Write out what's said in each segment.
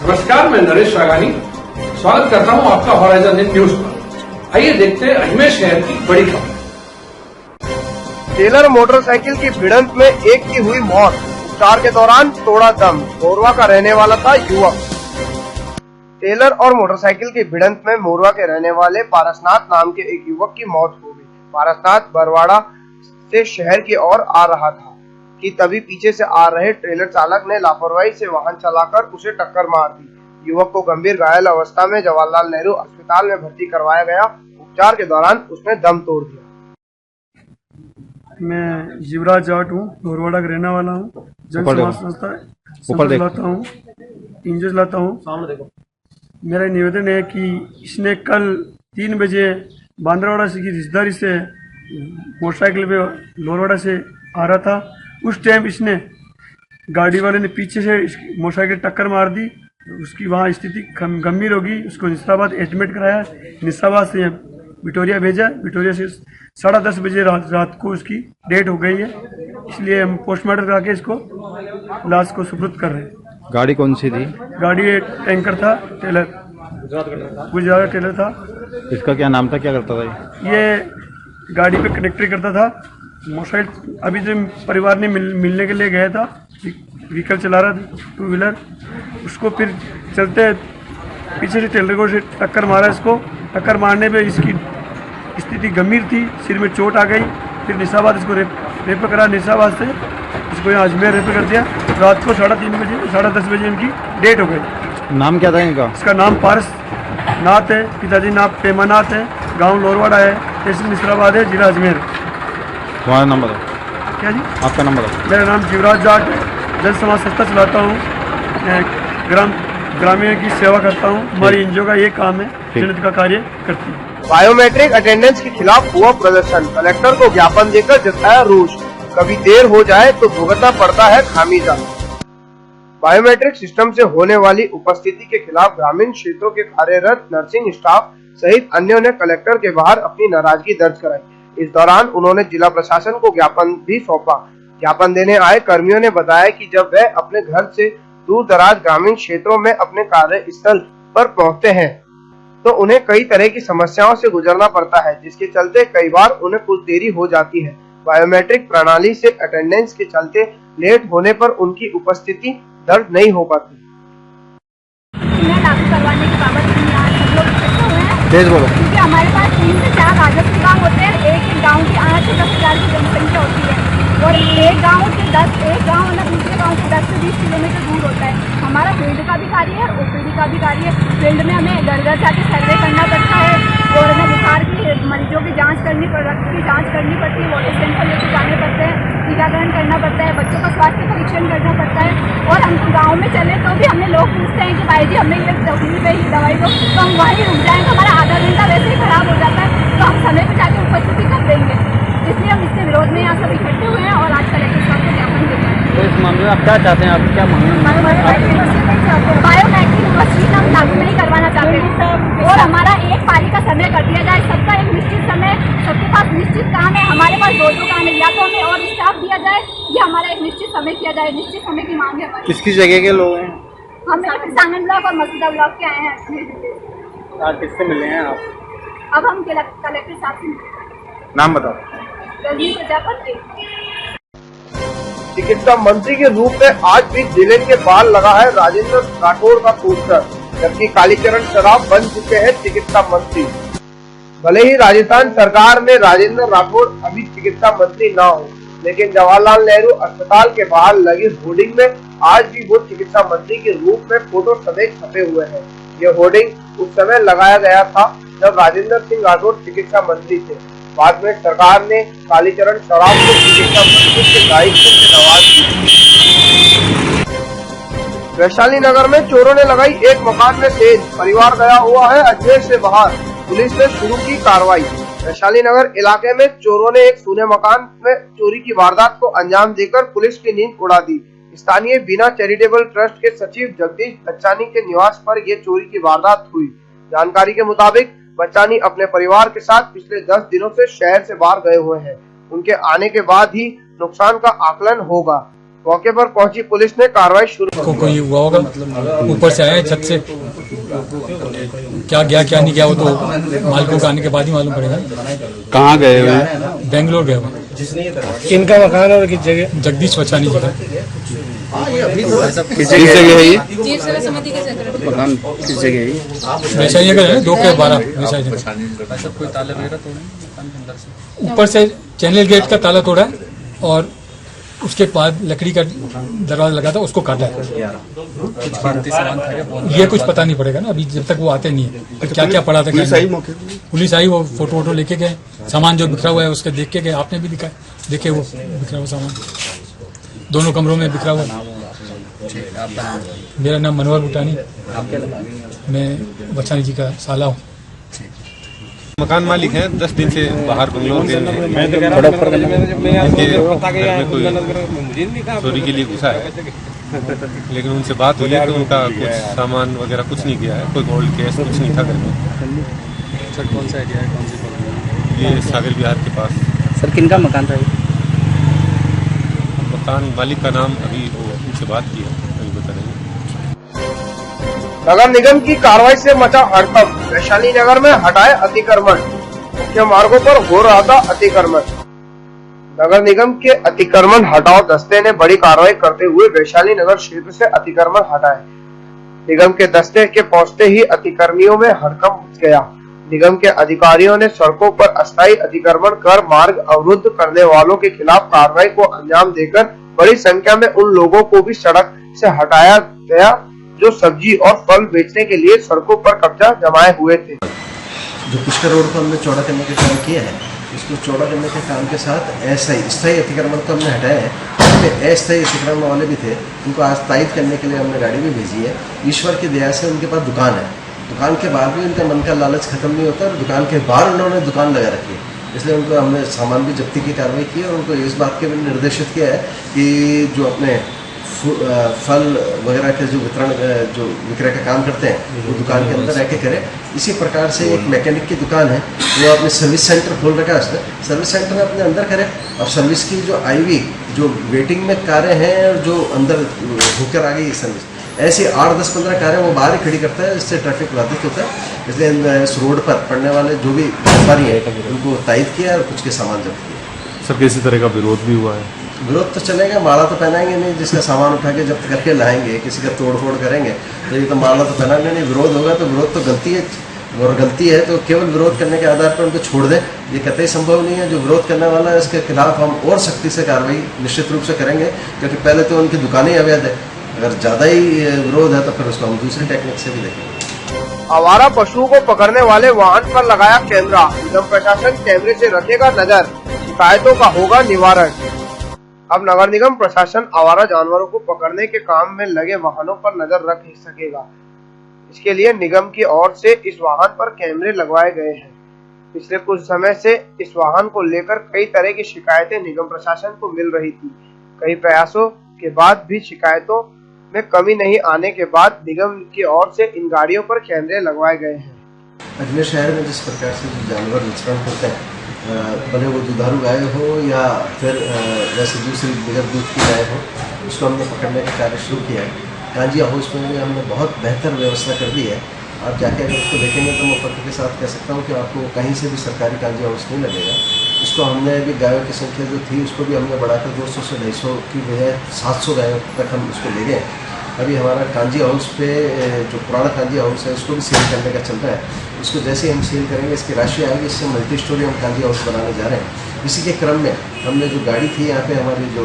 नमस्कार, मैं नरेश रागानी स्वागत करता हूं आपका हॉराइजन न्यूज पर। आइए देखते हैं अजमेर शहर की बड़ी खबर। टेलर मोटरसाइकिल की भिड़ंत में एक की हुई मौत, उपचार के दौरान तोड़ा दम। मोरवा का रहने वाला था युवक। टेलर और मोटरसाइकिल की भिड़ंत में मोरवा के रहने वाले पारसनाथ नाम के एक युवक की मौत हो गई। पारसनाथ बरवाड़ा से शहर की ओर आ रहा था कि तभी पीछे से आ रहे ट्रेलर चालक ने लापरवाही से वाहन चलाकर उसे टक्कर मार दी। युवक को गंभीर घायल अवस्था में जवाहरलाल नेहरू अस्पताल में भर्ती करवाया गया। उपचार के दौरान उसने दम तोड़ दिया। मैं जीवराज जाट हूँ, बरवाड़ा का रहने वाला हूँ। जन समाज संस्था चलाता हूँ, इंजन चलाता हूँ। मेरा निवेदन है कि इसने कल 3 बजे बांद्रावाड़ा से की रिश्तेदारी से मोटरसाइकिल पे लोरवाड़ा से आ रहा था। उस टाइम इसने गाड़ी वाले ने पीछे से मोटरसाइकिल टक्कर मार दी। उसकी वहाँ स्थिति गंभीर होगी। उसको निसाबाद एडमिट कराया, निसाबाद से विक्टोरिया भेजा। विक्टोरिया से 10:30 बजे रात को उसकी डेथ हो गई है। इसलिए हम पोस्टमार्टम करा के इसको लाश को सुपुर्द कर रहे हैं। गाड़ी कौन सी थी? गाड़ी एक टैंकर था, टेलर, गुजरात टेलर था। इसका क्या नाम था, क्या करता था ये गाड़ी पे कनेक्टरी करता था। मोटरसाइकिल अभी जो परिवार ने मिलने के लिए गया था, व्हीकल चला रहा था, 2 व्हीलर। उसको फिर चलते पीछे से टेलर को से टक्कर मारा। इसको टक्कर मारने पे इसकी स्थिति गंभीर थी, सिर में चोट आ गई। फिर निसाबाद इसको रेफर करा, निसाबाद से इसको यहाँ अजमेर रेफर कर दिया। रात को 3:30 बजे 10:30 बजे इनकी डेथ हो गई। नाम क्या था इनका? इसका नाम पारसनाथ है, पिताजी नाम पेमानाथ है, गांव लोरवाड़ा है, तहसील निसाबाद है, जिला अजमेर। तुम्हारा नंबर है क्या जी? आपका नंबर है? मेरा नाम जीवराज जाट है, जन समाज संस्था चलाता हूँ, ग्रामीण की सेवा करता हूँ। हमारी एनजीओ का ये काम है, जनहित का कार्य करती है। बायोमेट्रिक अटेंडेंस के खिलाफ हुआ प्रदर्शन, कलेक्टर को ज्ञापन देकर जताया रोष। कभी देर हो जाए तो भुगतना पड़ता है खामियाजा। बायोमेट्रिक सिस्टम से होने वाली उपस्थिति के खिलाफ ग्रामीण क्षेत्रों के कार्यरत नर्सिंग स्टाफ सहित अन्यों ने कलेक्टर के बाहर अपनी नाराजगी दर्ज कराई। इस दौरान उन्होंने जिला प्रशासन को ज्ञापन भी सौंपा। ज्ञापन देने आए कर्मियों ने बताया कि जब वह अपने घर से दूर दराज ग्रामीण क्षेत्रों में अपने कार्यस्थल पर पहुंचते हैं तो उन्हें कई तरह की समस्याओं से गुजरना पड़ता है, जिसके चलते कई बार उन्हें कुछ देरी हो जाती है। बायोमेट्रिक प्रणाली से अटेंडेंस के चलते लेट होने पर उनकी उपस्थिति दर्ज नहीं हो पाती। लागू करवाने के बाबत हम लोग इकट्ठे हुए हैं। तेज बोलो। क्योंकि हमारे पास 3 से 4 राजस्व गाँव होते हैं। एक गाँव की 8 से 10,000 की जनसंख्या होती है और एक गाँव मतलब दूसरे गाँव से 10 से 20 किलोमीटर दूर होता है। हमारा फील्ड का भी कार्य है, ओपीडी का भी कार्य है। फील्ड में हमें घर घर जाके सर्वे करना पड़ता है और हमें बुखार की मरीजों की जाँच करनी पड़ती है, वाटर सेंटर लेके जाने पड़ते हैं, टीकाकरण करना पड़ता है, बच्चों का स्वास्थ्य परीक्षण करना पड़ता है। और हम गाँव में चले तो भी हमें लोग पूछते हैं कि भाई जी हमें ये तकलीफ है, ये दवाई दो, तो हम वहीं रुक जाएंगे। हमारा आधा घंटा वैसे ही खराब हो जाता है, तो हम समय पर जाके उपस्थिति कर देंगे। इसलिए हम इसके विरोध में यहाँ सब इकट्ठे हुए हैं और आज कलेक्टर साहब को ज्ञापन देते हैं। तो इस मामले में आप क्या चाहते हैं? आप क्या बायोमेट्रिक मशीन हम लागू नहीं करवाना चाहते और हमारा एक पारी का समय कर दिया जाए। सबका एक निश्चित समय, सबके पास निश्चित काम है, हमारे पास 2 काम है। या तो हमें और स्टाफ दिया जाए या हमारा एक निश्चित समय किया जाए। निश्चित समय की मांग है। किसकी जगह के लोग हैं? हम सांगन ब्लॉक और मसूदा ब्लॉक के आए हैं। आज किससे मिले हैं आप? अब हम कलेक्टर साहब से। नाम बताओ। रजनी प्रजापति। चिकित्सा मंत्री के रूप में आज भी जिले के बाहर लगा है राजेंद्र राठौड़ का पोस्टर, जबकि कालीचरण शराब बन चुके हैं चिकित्सा मंत्री। भले ही राजस्थान सरकार में राजेंद्र राठौड़ अभी चिकित्सा मंत्री न हो, लेकिन जवाहरलाल नेहरू अस्पताल के बाहर लगी होर्डिंग में आज भी वो चिकित्सा मंत्री के रूप में फोटो समेत छपे हुए हैं। ये होर्डिंग उस समय लगाया गया था जब राजेंद्र सिंह राठौड़ चिकित्सा मंत्री थे। बाद में सरकार ने कालीचरण शराब को चिकित्सा मंत्री के दायित्व से नवाज दिया। वैशाली नगर में चोरों ने लगाई एक मकान में तेज, परिवार गया हुआ है अजमेर से बाहर। पुलिस ने शुरू की कार्रवाई। वैशाली नगर इलाके में चोरों ने एक सूने मकान में चोरी की वारदात को अंजाम देकर पुलिस की नींद उड़ा दी। स्थानीय बीना चैरिटेबल ट्रस्ट के सचिव जगदीश बच्चानी के निवास पर यह चोरी की वारदात हुई। जानकारी के मुताबिक बच्चानी अपने परिवार के साथ पिछले 10 दिनों से शहर से बाहर गए हुए हैं। उनके आने के बाद ही नुकसान का आकलन होगा। मौके पर पहुंची पुलिस ने कार्रवाई शुरू को कोई हुआ होगा, ऊपर से आए छत से, क्या गया क्या नहीं गया वो तो मालिकों को आने के बाद ही मालूम पड़ेगा। कहाँ गए हुए? बेंगलोर गए हुए। किनका मकान और किस जगह? जगदीश वचानी जी का। किस जगह है ये जीव सेवा समिति के सेक्रेटरी। मकान? किस जगह है ये? वैशाली का है, 2 के 12 वैशाली जगह। सब कोई ताले वगैरह तोड़े मकान के अंदर से? ऊपर से चैनल गेट का ताला तोड़ा है और उसके बाद लकड़ी का दरवाजा लगा था उसको काटा है। कुछ कीमती सामान था क्या? ये कुछ पता नहीं पड़ेगा ना, अभी जब तक वो आते नहीं है तो क्या क्या पड़ा था। पुलिस आई मौके पे? पुलिस आई, वो फोटो वोटो लेके गए, सामान जो बिखरा हुआ है उसके देख के गए। आपने भी दिखा देखे वो बिखरा हुआ सामान दोनों कमरों में बिखरा हुआ। मेरा नाम मनोहर भूटानी, मैं वचानी जी का साला हूँ। मकान मालिक हैं, 10 दिन से बाहर बंगलोर के इनके चोरी के लिए घुसा है, लेकिन उनसे बात हुई है कि उनका कुछ सामान वगैरह कुछ नहीं किया है, कोई गोल्ड केस कुछ नहीं था घर में। सर कौन सा एरिया है, कौन सी कॉलोनी? ये सागर बिहार के पास। सर किनका मकान था ये? मकान मालिक का नाम अभी वो उनसे बात की है, अभी बता देंगे। नगर निगम की कार्रवाई से मचा हड़कंप। वैशाली नगर में हटाए अतिक्रमण। मुख्य मार्गों पर हो रहा था अतिक्रमण। नगर निगम के अतिक्रमण हटाओ दस्ते ने बड़ी कार्रवाई करते हुए वैशाली नगर क्षेत्र से अतिक्रमण हटाए। निगम के दस्ते के पहुंचते ही अतिक्रमियों में हड़कंप मच गया। निगम के अधिकारियों ने सड़कों पर अस्थायी अतिक्रमण कर मार्ग अवरुद्ध करने वालों के खिलाफ कार्रवाई को अंजाम देकर बड़ी संख्या में उन लोगों को भी सड़क से हटाया गया जो सब्जी और फल बेचने के लिए सड़कों पर कब्जा जमाए हुए थे। जो पुष्कर रोड को हमने चौड़ा करने का काम किया है, इसको चौड़ा करने के काम के साथ स्थायी अतिक्रमण को हमने हटाया है। अस्थायी अतिक्रमण वाले भी थे, उनको आज तायद करने के लिए हमने गाड़ी भी भेजी है। ईश्वर की दया से उनके पास दुकान है, दुकान के बाद भी उनका मन का लालच खत्म नहीं होता और दुकान के बाहर उन्होंने दुकान लगा रखी है, इसलिए उनको हमने सामान भी जब्ती की कार्रवाई की और उनको इस बात के भी निर्देशित किया है कि जो अपने फल वगैरह के जो विक्रय का काम करते हैं वो दुकान के अंदर रह के करें। इसी प्रकार से एक मैकेनिक की दुकान है, वो अपने सर्विस सेंटर खोल रखा है, उसने सर्विस सेंटर में अपने अंदर करें और सर्विस की जो आईवी जो वेटिंग में कारें हैं और जो अंदर होकर आ गई सर्विस, ऐसी 8, 10, 15 कारें वो बाहर ही खड़ी करता है, इससे ट्रैफिक बाधित होता है। इसलिए इस रोड पर पड़ने वाले जो भी व्यापारी है उनको तायद किया और कुछ के सामान जब्त किया। सर किसी तरह का विरोध भी हुआ है? विरोध तो चलेगा, माला तो पहनाएंगे नहीं, जिसका सामान उठा के जब्त करके लाएंगे, किसी का तोड़ फोड़ करेंगे तो ये तो माला तो पहनाएंगे नहीं। विरोध होगा तो विरोध तो गलती है, और गलती है तो केवल विरोध करने के आधार पर उनको छोड़ दें, ये कतई संभव नहीं है। जो विरोध करने वाला है उसके खिलाफ हम और सख्ती से कार्रवाई निश्चित रूप से करेंगे, क्योंकि पहले तो उनकी दुकानें अवैध है, अगर ज़्यादा ही विरोध है तो फिर उसको हम दूसरी टेक्निक से भी देखेंगे। आवारा पशुओं को पकड़ने वाले वाहन पर लगाया कैमरा। निगम प्रशासन कैमरे से रखेगा नजर, शिकायतों का होगा निवारण। अब नगर निगम प्रशासन आवारा जानवरों को पकड़ने के काम में लगे वाहनों पर नजर रख सकेगा। इसके लिए निगम की ओर से इस वाहन पर कैमरे लगवाए गए हैं। पिछले कुछ समय से इस वाहन को लेकर कई तरह की शिकायतें निगम प्रशासन को मिल रही थी। कई प्रयासों के बाद भी शिकायतों में कमी नहीं आने के बाद निगम की ओर से इन गाड़ियों पर कैमरे लगवाए गए हैं। अजमेर शहर में जिस प्रकार से जो जानवर विचरण होते हैं, भले वो दुधारू गाय हो या फिर वैसे दूसरी बगैर दूध की गाय हो, उसको हमने पकड़ने का कार्य शुरू किया है। कांजी हाउस में भी हमने बहुत बेहतर व्यवस्था कर दी है। आप जाके अगर उसको देखेंगे तो मैं फख्र के साथ कह सकता हूँ कि आपको कहीं से भी सरकारी कांजी हाउस नहीं लगेगा। इसको हमने भी गायों की संख्या जो थी उसको भी हमने बढ़ाकर 200 से 250 की बजाय 700 गायों तक हम उसको ले गए। अभी हमारा कांजी हाउस पे जो पुराना कांजी हाउस है उसको भी सेल करने का चल रहा है। उसको जैसे ही हम सेल करेंगे इसकी राशि आएगी, इससे मल्टी स्टोरी हम कांजी हाउस बनाने जा रहे हैं। इसी के क्रम में हमने जो गाड़ी थी यहाँ पे हमारी जो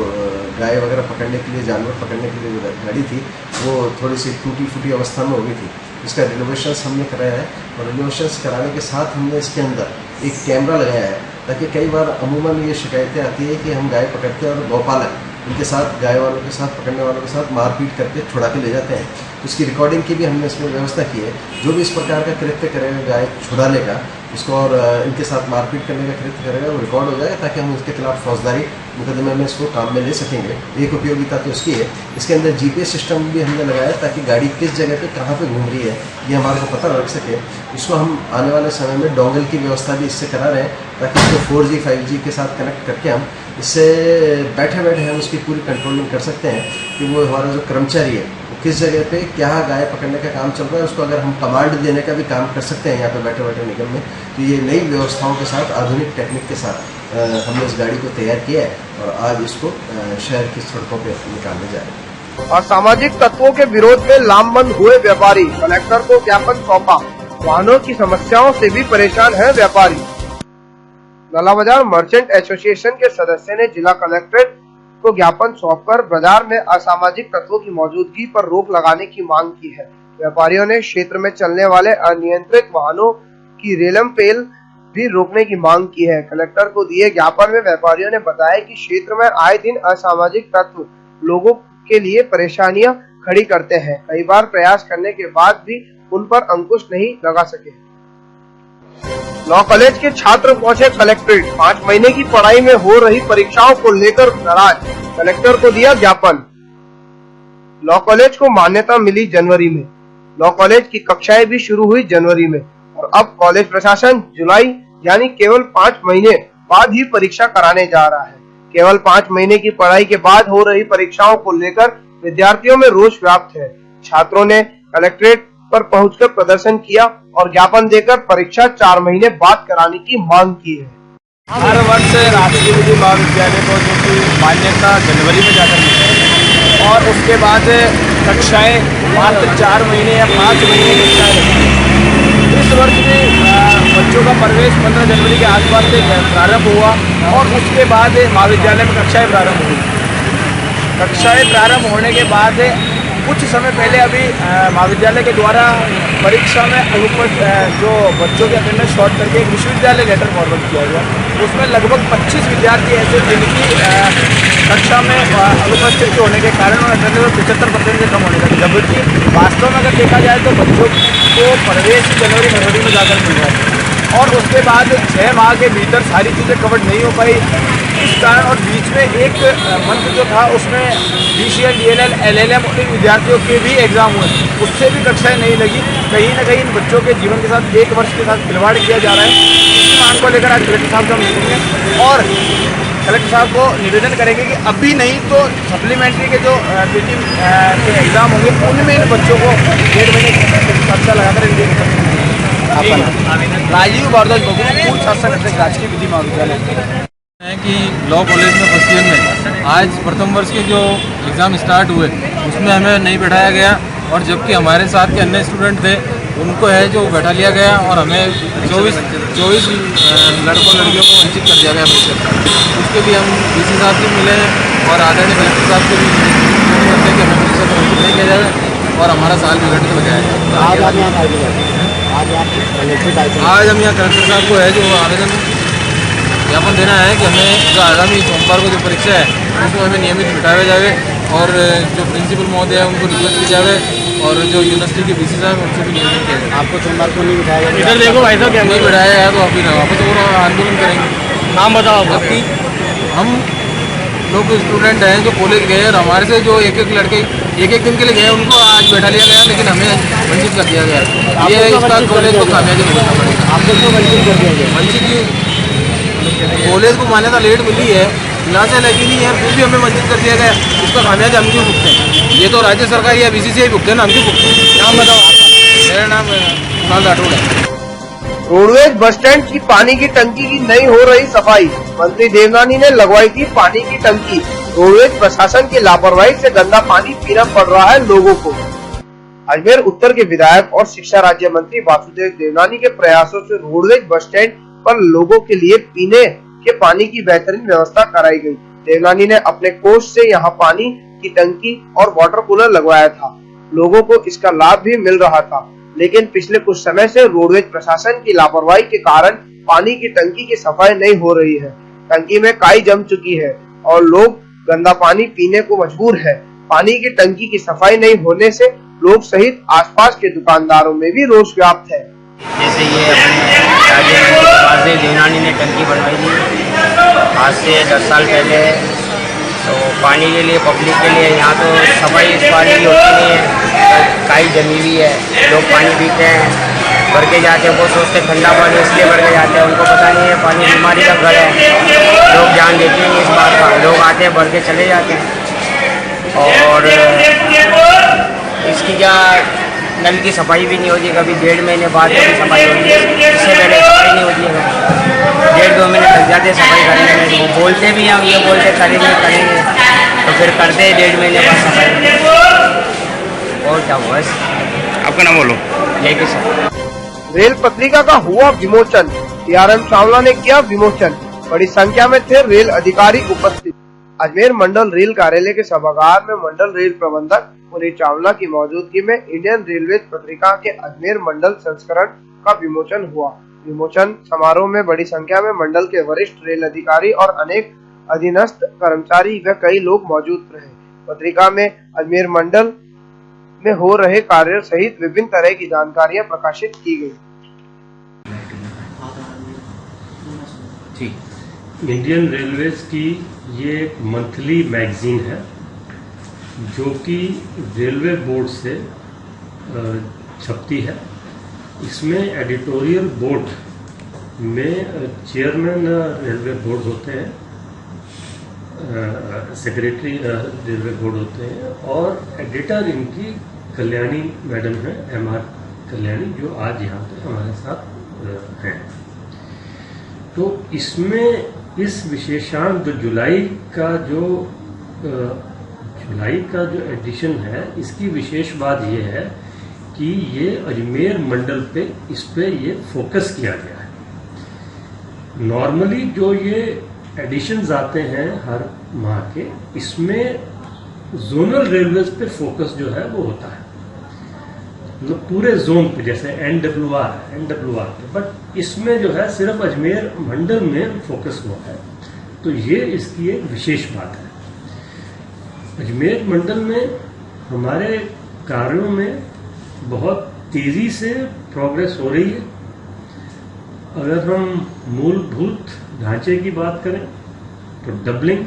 गाय वगैरह पकड़ने के लिए, जानवर पकड़ने के लिए जो गाड़ी थी वो थोड़ी सी टूटी फूटी अवस्था में हो गई थी। इसका रिनोवेशंस हमने कराया है और रिनोवेशंस कराने के साथ हमने इसके अंदर एक कैमरा लगाया है, ताकि कई बार अमूमन ये शिकायतें आती है कि हम गाय पकड़ते हैं और गौपालक उनके साथ गाय वालों के साथ पकड़ने वालों के साथ मारपीट करके छुड़ा के ले जाते हैं। उसकी रिकॉर्डिंग की भी हमने इसमें व्यवस्था की है। जो भी इस प्रकार का कृत्य करेगा गाय छुड़ाने का, इसको और इनके साथ मारपीट करने का कृत्य करेगा वो रिकॉर्ड हो जाएगा, ताकि हम उसके खिलाफ फौजदारी मुकदमे में इसको काम में ले सकेंगे। एक उपयोगिता तो इसकी है, इसके अंदर GPS सिस्टम भी हमने लगाया ताकि गाड़ी किस जगह पे कहाँ पे घूम रही है ये हमारे को पता लग सके। इसको हम आने वाले समय में डोंगल की व्यवस्था भी इससे करा रहे हैं, ताकि इसको 4G 5G के साथ कनेक्ट करके हम इससे बैठे बैठे हम उसकी पूरी कंट्रोलिंग कर सकते हैं कि वो हमारा जो कर्मचारी है किस जगह पे क्या गाय पकड़ने का काम चल रहा है, उसको अगर हम कमांड देने का भी काम कर सकते हैं यहाँ पे बैठे बैठे निगम में। तो ये नई व्यवस्थाओं के साथ, आधुनिक टेक्निक के साथ हमने इस गाड़ी को तैयार किया है और आज इसको शहर की सड़कों पे निकालने जा रहे हैं। असामाजिक तत्वों के विरोध में लामबंद हुए व्यापारी, कलेक्टर को ज्ञापन सौंपा। वाहनों की समस्याओं से भी परेशान है व्यापारी। लला बाजार मर्चेंट एसोसिएशन के सदस्य ने जिला कलेक्ट्रेट को ज्ञापन सौंपकर बाजार में असामाजिक तत्वों की मौजूदगी पर रोक लगाने की मांग की है। व्यापारियों ने क्षेत्र में चलने वाले अनियंत्रित वाहनों की रेलम पेल भी रोकने की मांग की है। कलेक्टर को दिए ज्ञापन में व्यापारियों ने बताया कि क्षेत्र में आए दिन असामाजिक तत्व लोगों के लिए परेशानियां खड़ी करते हैं। कई बार प्रयास करने के बाद भी उन पर अंकुश नहीं लगा सके। लॉ कॉलेज के छात्र पहुंचे कलेक्ट्रेट, 5 महीने की पढ़ाई में हो रही परीक्षाओं को लेकर नाराज, कलेक्टर को दिया ज्ञापन। लॉ कॉलेज को मान्यता मिली जनवरी में, लॉ कॉलेज की कक्षाएं भी शुरू हुई जनवरी में और अब कॉलेज प्रशासन जुलाई यानी केवल 5 महीने बाद ही परीक्षा कराने जा रहा है। केवल 5 महीने की पढ़ाई के बाद हो रही परीक्षाओं को लेकर विद्यार्थियों में रोष व्याप्त है। छात्रों ने कलेक्ट्रेट पर पहुंचकर प्रदर्शन किया और ज्ञापन देकर परीक्षा 4 महीने बाद कराने की मांग की है। हर वर्ष राष्ट्रीय विधि महाविद्यालय को जो कि मान्यता जनवरी में जाकर मिलती है और उसके बाद कक्षाएं मात्र 4 महीने या 5 महीने की कक्षाएं लगती हैं। इस वर्ष भी बच्चों का प्रवेश 15 जनवरी के आसपास से प्रारंभ हुआ और उसके बाद महाविद्यालय में कक्षाएं प्रारंभ हुई। कक्षाएं प्रारंभ होने के बाद कुछ समय पहले अभी महाविद्यालय के द्वारा परीक्षा में अनुपस्थित जो बच्चों के अटेंडेंस शॉर्ट करके एक विश्वविद्यालय लेटर फॉरवर्ड किया गया, उसमें लगभग 25 विद्यार्थी ऐसे जिनकी कक्षा में अनुपस्थित होने के कारण अटेंडेंस 75% से कम होने लगी, जबकि वास्तव में अगर देखा जाए तो बच्चों को प्रवेश जनवरी फरवरी में जाकर मिल रहा है और उसके बाद 6 माह के भीतर सारी चीज़ें कवर नहीं हो पाई। इस कारण और बीच में एक मंथ जो था उसमें DCL, DLL, LLM और विद्यार्थियों के भी एग्जाम हुए, उससे भी कक्षाएं नहीं लगी। कहीं ना कहीं इन बच्चों के जीवन के साथ 1 वर्ष के साथ खिलवाड़ किया जा रहा है। इस मांग को लेकर आज कलेक्टर साहब से हम मिलेंगे और कलेक्टर साहब को निवेदन करेंगे कि अभी नहीं तो सप्लीमेंट्री के जो PT के एग्जाम होंगे उनमें इन बच्चों को 1.5 महीने की कक्षा लगाकर इनके राजीव भारद्वाज पूर्व शासन राजकीय विधि महाविद्यालय है कि लॉ कॉलेज में फर्स्ट ईयर में आज प्रथम वर्ष के जो एग्ज़ाम स्टार्ट हुए उसमें हमें नहीं बैठाया गया और जबकि हमारे साथ के अन्य स्टूडेंट थे उनको है जो बैठा लिया गया और हमें 24 लड़कों लड़कियों को वंचित कर दिया गया परीक्षा। उसके लिए हम DC साहब से मिले हैं और आदरणीय कलेक्टर साहब से भी करते कि हमें परीक्षा से वंचित नहीं किया जाए और हमारा साल बिगड़ के बजाया जाए। आज हम यहाँ कलेक्टर साहब को है जो आवेदन ज्ञापन देना है कि हमें जो आगामी सोमवार को जो परीक्षा है उसमें हमें नियमित बिठाया जाए और जो प्रिंसिपल महोदय है उनको रिक्वेस्ट की जाए और जो यूनिवर्सिटी के BC साहब उनसे भी नियमित किया जाए। आपको सोमवार को नहीं बिठाया जाए? इधर देखो भाई साहब, क्या नहीं बिठाया है तो अभी ना वापस और आंदोलन करेंगे। नाम बताओ। जबकि हम लोग स्टूडेंट हैं जो कॉलेज गए और हमारे से जो एक लड़के एक दिन के लिए गए उनको आज बैठा लिया गया लेकिन हमें वंचित कर दिया गया। ये इसका कॉलेज को कामयाबी मिलना पड़ेगा। आपको क्यों वंचित कर दिया गया? वंचित क्यों? कॉलेज को मान्यता लेट मिली है, क्लासें लगी नहीं है, फिर भी हमें वंचित कर दिया गया। इसका खामियाजा हम क्यों भुगते हैं? ये तो राज्य सरकार या BCCI भुगते हैं ना, हम क्यों भुगते हैं? नाम बताओ। मेरा नाम कुणाल राठौड़ है। रोडवेज बस स्टैंड की पानी की टंकी की नहीं हो रही सफाई, मंत्री देवनानी ने लगवाई थी पानी की टंकी। रोडवेज प्रशासन की लापरवाही से गंदा पानी पीना पड़ रहा है लोगों को। अजमेर उत्तर के विधायक और शिक्षा राज्य मंत्री वासुदेव देवनानी के प्रयासों से रोडवेज बस स्टैंड पर लोगों के लिए पीने के पानी की बेहतरीन व्यवस्था कराई गई। देवनानी ने अपने कोष से यहाँ पानी की टंकी और वाटर कूलर लगवाया था। लोगों को इसका लाभ भी मिल रहा था, लेकिन पिछले कुछ समय से रोडवेज प्रशासन की लापरवाही के कारण पानी की टंकी की सफाई नहीं हो रही है। टंकी में काई जम चुकी है और लोग गंदा पानी पीने को मजबूर है। पानी की टंकी की सफाई नहीं होने से लोग सहित आसपास के दुकानदारों में भी रोष व्याप्त है। जैसे ये अपने राज्य मंत्री के पास देवनानी ने टंकी बनवाई थी आज से 10 साल पहले, तो पानी के लिए पब्लिक के लिए यहाँ तो सफाई इस पानी की होती नहीं है, काई जमी हुई है, लोग पानी पीते हैं, भर के जाते हैं, वो सोचते हैं ठंडा पानी इसलिए भर के जाते हैं, उनको पता नहीं है पानी बीमारी का घर है, लोग ध्यान देते हैं इस बात का, लोग आते हैं भर के चले जाते हैं। और इसकी क्या नल की सफाई भी नहीं होती, कभी 1.5 महीने बाद कभी सफाई होती है, इससे पहले सफाई नहीं होती है, 1.5-2 महीने लग जाते हैं सफाई करने में। वो बोलते भी हैं, ये बोलते करेंगे तो फिर करते हैं 1.5 महीने बाद सफाई। और क्या हुआ? आपका नाम बोलो। जय किसान। रेल पत्रिका का हुआ विमोचन, TRM चावला ने किया विमोचन, बड़ी संख्या में थे रेल अधिकारी उपस्थित। अजमेर मंडल रेल कार्यालय के सभागार में मंडल रेल प्रबंधक पुनीत चावला की मौजूदगी में इंडियन रेलवे पत्रिका के अजमेर मंडल संस्करण का विमोचन हुआ। विमोचन समारोह में बड़ी संख्या में मंडल के वरिष्ठ रेल अधिकारी और अनेक अधीनस्थ कर्मचारी व कई लोग मौजूद रहे। पत्रिका में अजमेर मंडल में हो रहे कार्य सहित विभिन्न तरह की जानकारियां प्रकाशित की गई। इंडियन रेलवेज की ये एक मंथली मैगजीन है जो कि रेलवे बोर्ड से छपती है। इसमें एडिटोरियल बोर्ड में चेयरमैन रेलवे बोर्ड होते हैं, सेक्रेटरी रेलवे बोर्ड होते हैं और एडिटर इनकी कल्याणी मैडम है, MR कल्याणी, जो आज यहाँ पे हमारे साथ हैं। तो इसमें इस विशेषांक जो जुलाई का जो एडिशन है, इसकी विशेष बात यह है कि ये अजमेर मंडल पे इस पे ये फोकस किया गया है। नॉर्मली जो ये एडिशंस आते हैं हर माह के, इसमें जोनल रेलवेज पे फोकस जो है वो होता है, मतलब पूरे जोन पे, जैसे NWR पे, बट इसमें जो है सिर्फ अजमेर मंडल में फोकस हुआ है। तो ये इसकी एक विशेष बात है। अजमेर मंडल में हमारे कार्यों में बहुत तेजी से प्रोग्रेस हो रही है। अगर हम मूलभूत ढांचे की बात करें तो डबलिंग,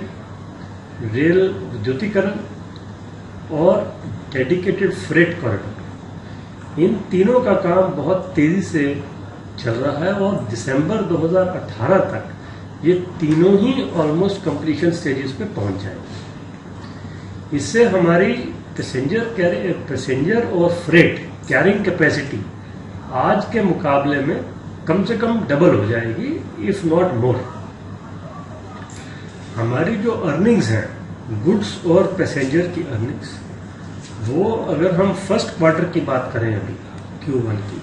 रेल विद्युतीकरण और डेडिकेटेड फ्रेट कॉरिडोर, इन तीनों का काम बहुत तेजी से चल रहा है और दिसंबर 2018 तक ये तीनों ही ऑलमोस्ट कंप्लीशन स्टेजेस पे पहुंच जाएंगे। इससे हमारी पैसेंजर और फ्रेट कैरिंग कैपेसिटी आज के मुकाबले में कम से कम डबल हो जाएगी, इफ नॉट मोर। हमारी जो अर्निंग्स हैं, गुड्स और पैसेंजर की अर्निंग्स, वो अगर हम फर्स्ट क्वार्टर की बात करें अभी Q1 की,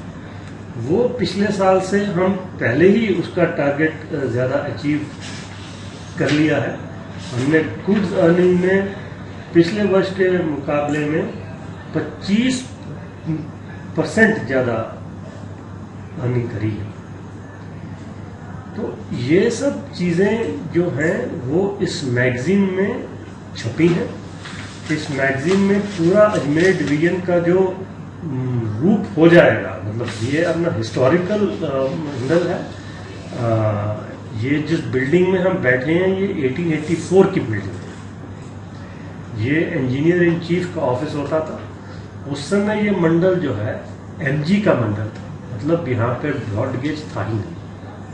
वो पिछले साल से हम पहले ही उसका टारगेट ज़्यादा अचीव कर लिया है। हमने गुड्स अर्निंग में पिछले वर्ष के मुकाबले में 25% ज़्यादा अर्निंग करी है। तो ये सब चीज़ें जो हैं वो इस मैगजीन में छपी हैं। इस मैगजीन में पूरा अजमेर डिवीजन का जो रूप हो जाएगा, मतलब ये अपना हिस्टोरिकल मंडल है। ये जिस बिल्डिंग में हम बैठे हैं ये 1884 की बिल्डिंग है। ये इंजीनियर इन चीफ का ऑफिस होता था। उस समय ये मंडल जो है MG का मंडल था, मतलब यहाँ पे ब्रॉड गेज था ही नहीं।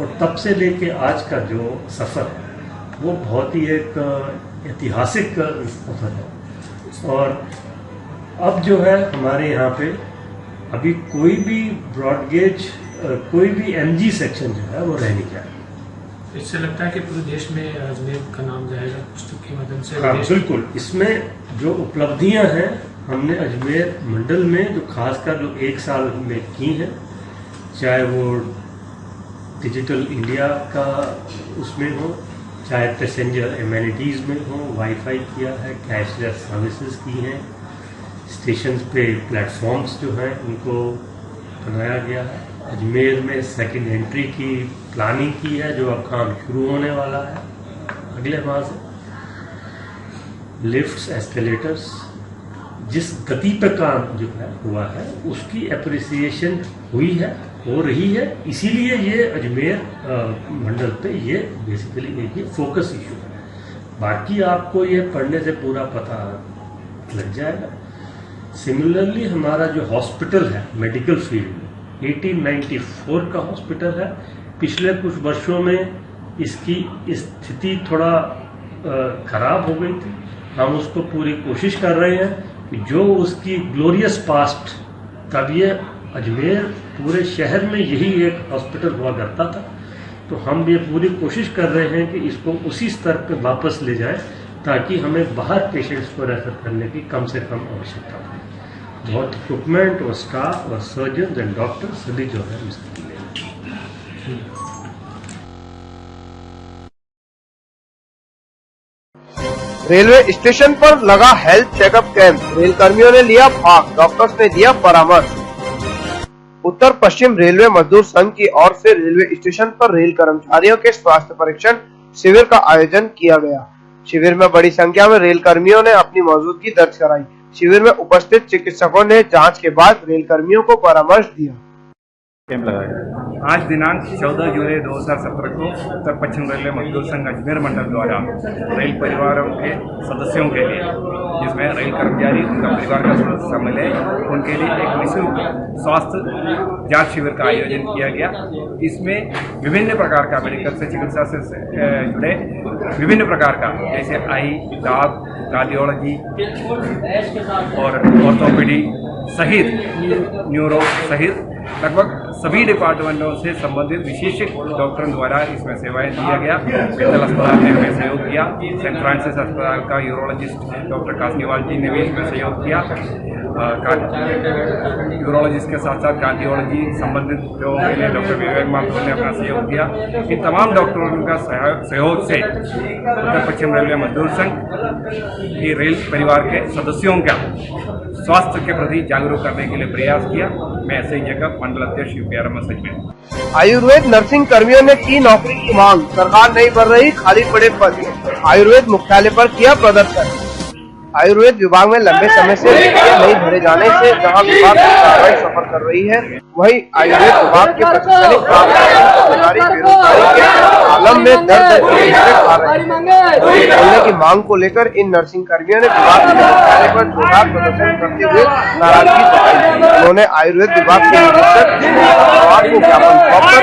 और तब से लेके आज का जो सफ़र है वो बहुत ही एक ऐतिहासिक सफ़र है। और अब जो है हमारे यहाँ पे अभी कोई भी ब्रॉड गेज, कोई भी MG सेक्शन जो है वो रह नहीं गया। इससे लगता है कि पूरे देश में अजमेर का नाम जाएगा पुस्तक की मदद से। हाँ बिल्कुल। इसमें जो उपलब्धियां हैं हमने अजमेर मंडल में जो खासकर जो 1 साल में की हैं, चाहे वो डिजिटल इंडिया का उसमें हो, चाहे पैसेंजर एमेनिटीज़ में हो, वाईफाई किया है, कैशलेस सर्विसेज की हैं, स्टेशन पे प्लेटफॉर्म्स जो हैं उनको बनाया गया है। अजमेर में सेकंड एंट्री की प्लानिंग की है जो अब काम शुरू होने वाला है अगले माह से। लिफ्ट्स, एस्केलेटर्स, जिस गति पे काम जो है हुआ है उसकी एप्रिसिएशन हुई है। हो रही है। इसीलिए ये अजमेर मंडल पे ये बेसिकली एक ये फोकस इशू है। बाकी आपको ये पढ़ने से पूरा पता लग जाएगा। सिमिलरली हमारा जो हॉस्पिटल है मेडिकल फील्ड में 1894 का हॉस्पिटल है। पिछले कुछ वर्षों में इसकी स्थिति थोड़ा खराब हो गई थी। हम उसको पूरी कोशिश कर रहे हैं कि जो उसकी ग्लोरियस पास्ट, तब ये अजमेर पूरे शहर में यही एक हॉस्पिटल हुआ करता था, तो हम ये पूरी कोशिश कर रहे हैं कि इसको उसी स्तर पे वापस ले जाए ताकि हमें बाहर पेशेंट्स को रेफर करने की कम से कम आवश्यकता हो। बहुत इक्विपमेंट और स्टाफ और सर्जन एंड डॉक्टर सभी जो है इसके लिए। रेलवे स्टेशन पर लगा हेल्थ चेकअप कैंप, रेल कर्मियों ने लिया भाग, डॉक्टर्स ने दिया परामर्श। उत्तर पश्चिम रेलवे मजदूर संघ की ओर से रेलवे स्टेशन पर रेल कर्मचारियों के स्वास्थ्य परीक्षण शिविर का आयोजन किया गया। शिविर में बड़ी संख्या में रेल कर्मियों ने अपनी मौजूदगी दर्ज कराई। शिविर में उपस्थित चिकित्सकों ने जांच के बाद रेल कर्मियों को परामर्श दिया। आज दिनांक 14 जुलाई 2017 को उत्तर पश्चिम रेलवे मजदूर संघ अजमेर मंडल द्वारा रेल परिवारों के सदस्यों के लिए, जिसमें रेल कर्मचारी उनका परिवार का सदस्य शामिल है, उनके लिए एक निःशुल्क स्वास्थ्य जांच शिविर का आयोजन किया गया। इसमें विभिन्न प्रकार का मेडिकल से चिकित्सा से जुड़े विभिन्न प्रकार का, जैसे आई, दांत, कार्डियोलॉजी और ऑर्थोपेडी सहित न्यूरो सहित लगभग सभी डिपार्टमेंटों से संबंधित विशेषज्ञ डॉक्टरों द्वारा इसमें सेवाएं दिया गया। बेतल अस्पताल ने हमें सहयोग किया। सेंट फ्रांसिस अस्पताल का यूरोलॉजिस्ट डॉक्टर कासनीवाल जी ने भी इसमें सहयोग किया। यूरोलॉजिस्ट के साथ साथ कार्डियोलॉजी संबंधित लोगों के लिए डॉक्टर विवेक माथुर ने अपना सहयोग दिया। इन तमाम डॉक्टरों का सहयोग से उत्तर पश्चिम रेलवे मजदूर संघ की रेल परिवार के सदस्यों का स्वास्थ्य के प्रति जागरूक करने के लिए प्रयास किया। मैं ऐसे ही जगह मंडल अध्यक्ष UPRM अजमेर। आयुर्वेद नर्सिंग कर्मियों ने की नौकरी की मांग, सरकार नहीं भर रही खाली पड़े पद। आयुर्वेद मुख्यालय पर किया प्रदर्शन। आयुर्वेद विभाग में लंबे समय से रिक्तियां नहीं भरे जाने से जहां विभाग की कार्रवाई सफर कर रही है, वहीं आयुर्वेद विभाग के प्रशासनिक कर्मचारी बेरोजगारी के आलम में दर्द खा रहे हैं। बोलने की मांग को लेकर इन नर्सिंग कर्मियों ने विभाग के मुख्यालय पर जोरदार प्रदर्शन करते हुए नाराजगी जताई। उन्होंने आयुर्वेद विभाग के निदेशक को ज्ञापन सौंपकर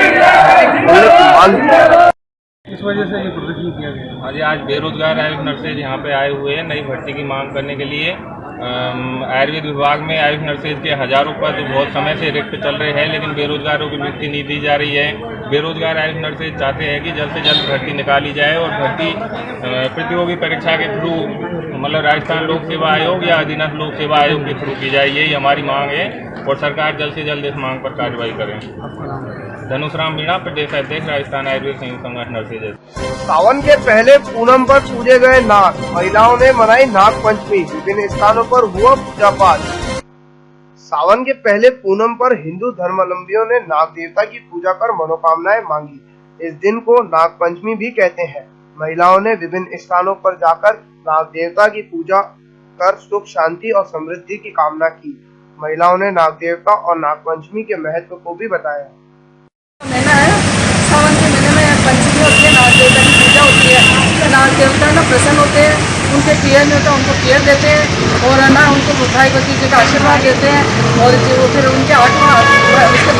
बोलने की मांग की। इस वजह से ये प्रदर्शन किया गया। आज बेरोजगार आयुष नर्सेज यहाँ पे आए हुए हैं नई भर्ती की मांग करने के लिए। आयुर्वेद विभाग में आयुष नर्सेज के हजारों पद बहुत समय से रिक्त चल रहे हैं, लेकिन बेरोजगारों की नियुक्ति नहीं दी जा रही है। बेरोजगार आयुष नर्सेज चाहते हैं कि जल्द से जल्द भर्ती निकाली जाए और भर्ती प्रतियोगी परीक्षा के थ्रू, मतलब राजस्थान लोक सेवा आयोग या अधीनस्थ लोक सेवा आयोग के थ्रू की जाए, यही हमारी मांग है और सरकार जल्द से जल्द इस मांग पर कार्रवाई करें। धनुष राम मीणा, प्रदेश अध्यक्ष, राजस्थान आयुर्वेद संयुक्त संगठन नर्सेज। सावन के पहले पूनम पर पूजे गए नाग, महिलाओं ने मनाई नाग पंचमी, विभिन्न स्थानों पर हुआ पूजा पाठ। सावन के पहले पूनम पर हिंदू धर्मावलंबियों ने नाग देवता की पूजा कर मनोकामनाएं मांगी। इस दिन को नाग पंचमी भी कहते हैं। महिलाओं ने विभिन्न स्थानों पर जाकर नाग देवता की पूजा कर सुख शांति और समृद्धि की कामना की। महिलाओं ने नाग देवता और नाग पंचमी के महत्व को भी बताया। महीना है, सावन के महीने में पंचमी होती है, नाग देवता की पूजा होती है। नाग देवता ना प्रसन्न होते हैं, उनके केयर में होता है, उनको केयर देते हैं और ना उनको भाई भतीजे का आशीर्वाद देते हैं। और जो फिर उनके आठवां उसके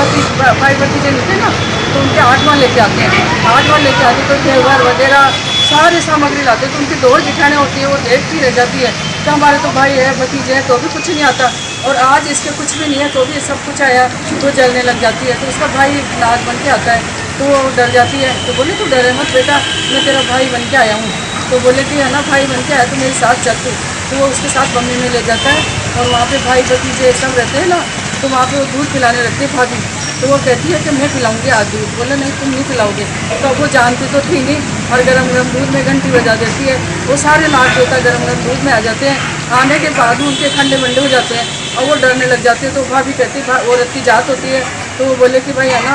भाई भतीजे होते हैं ना, तो उनके आठवां लेके आते हैं। आठवां लेके आते तो त्यौहार वगैरह सारी सामग्री लाते हैं। तो उनकी दौड़ जिठाने होती है, वो देखती रह जाती है तो हमारे तो भाई है भतीजे हैं तो भी कुछ नहीं आता, और आज इसके कुछ भी नहीं है तो भी सब कुछ आया तो जलने लग जाती है। तो उसका भाई नाग बन के आता है तो वो डर जाती है। तो बोले तू डरे मत बेटा, मैं तेरा भाई बन के आया हूँ। तो बोले कि है ना भाई बन के आया तो मेरे साथ चल तू। तो वो उसके साथ बम्बे में ले जाता है और वहाँ पे भाई भतीजे सब रहते हैं ना, तो वहाँ पे वो दूध पिलाने लगती है भाभी। तो वो कहती है कि मैं पिलाऊंगी आज दूध। बोले नहीं तुम नहीं पिलाओगे। तो वो जानती तो थी नहीं, और गरम गरम दूध में घंटी बजा देती है। वो सारे नाग देवता गरम गरम दूध में आ जाते हैं। आने के बाद उनके खंडे मंडे हो जाते हैं और वो डरने लग जाते हैं। तो भाभी कहती है, वो रत्ती जात होती है, तो वो बोले कि भाई है ना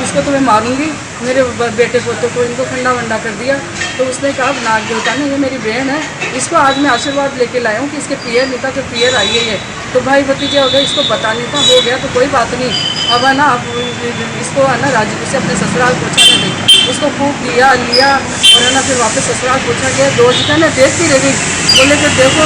इसको तो मैं मारूंगी, मेरे बेटे पोते को इनको खंडा वंडा कर दिया। तो उसने कहा नाग देवता ने, ये मेरी बहन है, इसको आज मैं आशीर्वाद लेके लाया हूँ कि इसके पियर नहीं था, तो पियर आई है। तो भाई भतीजे हो गए, इसको पता नहीं था, हो गया तो कोई बात नहीं। अब है ना, अब इसको है ना राजू से अपने ससुराल पहुँचाने गई, उसको खूब लिया और है ना फिर वापस ससुराल पहुँचा गया। 2 जगह ना देखती रह गई, बोले कि देखो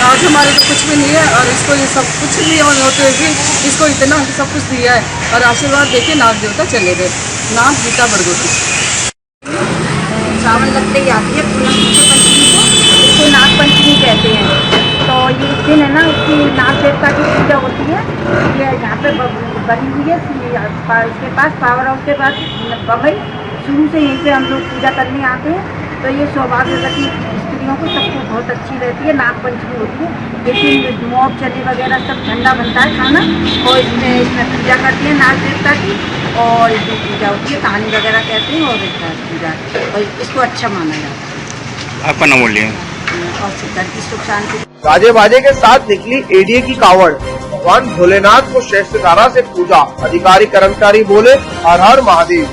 आज हमारे तो कुछ भी नहीं है और इसको ये सब कुछ नहीं होते भी इसको इतना सब कुछ दिया है। और आशीर्वाद देके नाग देवता चले गए। नाम गीता बड़गोटी। सावन लगते ही आती है पूनम पंचमी को, इसको नाग पंचमी कहते हैं। तो ये इस दिन है ना इसकी नाग देवता की पूजा होती है। ये यहाँ पे बनी हुई है इसके पास पावर हाउस के पास बम्बई। शुरू से यहीं पे हम लोग पूजा करने आते हैं। तो ये सौभाग्यवती स्त्रियों को सबको बहुत अच्छी रहती है। नाग पंचमी होती है, लेकिन मोब चने वगैरह सब ठंडा बनता है खाना और इसमें पूजा करती है नाग देवता की। और इसमें पूजा होती है, कहानी वगैरह कहते हैं और पूजा, और इसको अच्छा माना जाता है। आपका नाम बोलिए। और सिद्धर की सुख शांति। बाजे बाजे के साथ निकली एडीए की कावड़, भगवान भोलेनाथ को शस्त्रधारा से पूजा। अधिकारी कर्मचारी बोले हर हर महादेव।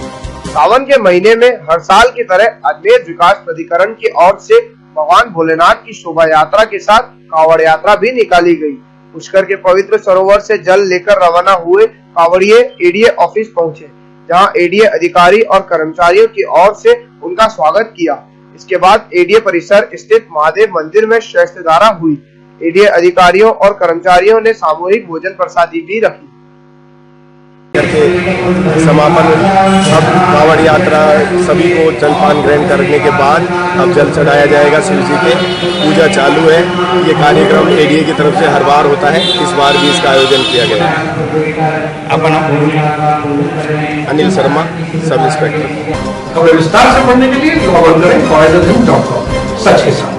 सावन के महीने में हर साल की तरह अजमेर विकास प्राधिकरण की ओर से भगवान भोलेनाथ की शोभा यात्रा के साथ कावड़ यात्रा भी निकाली गई। पुष्कर के पवित्र सरोवर से जल लेकर रवाना हुए कावड़िए एडीए ऑफिस पहुंचे, जहां एडीए अधिकारी और कर्मचारियों की ओर से उनका स्वागत किया। इसके बाद एडीए परिसर स्थित महादेव मंदिर में शस्त्रधारा हुई। एडीए अधिकारियों और कर्मचारियों ने सामूहिक भोजन प्रसादी भी रखी। समापन अब कावड़ यात्रा सभी को जलपान ग्रहण करने के बाद अब जल चढ़ाया जाएगा शिव जी के। पूजा चालू है। ये कार्यक्रम एडीए की तरफ से हर बार होता है, इस बार भी इसका आयोजन किया गया है। आपका नाम? Anil Sharma, sub inspector. खबरें विस्तार से पढ़ने के लिए लॉग ऑन करें फॉयदा.com सच के साथ।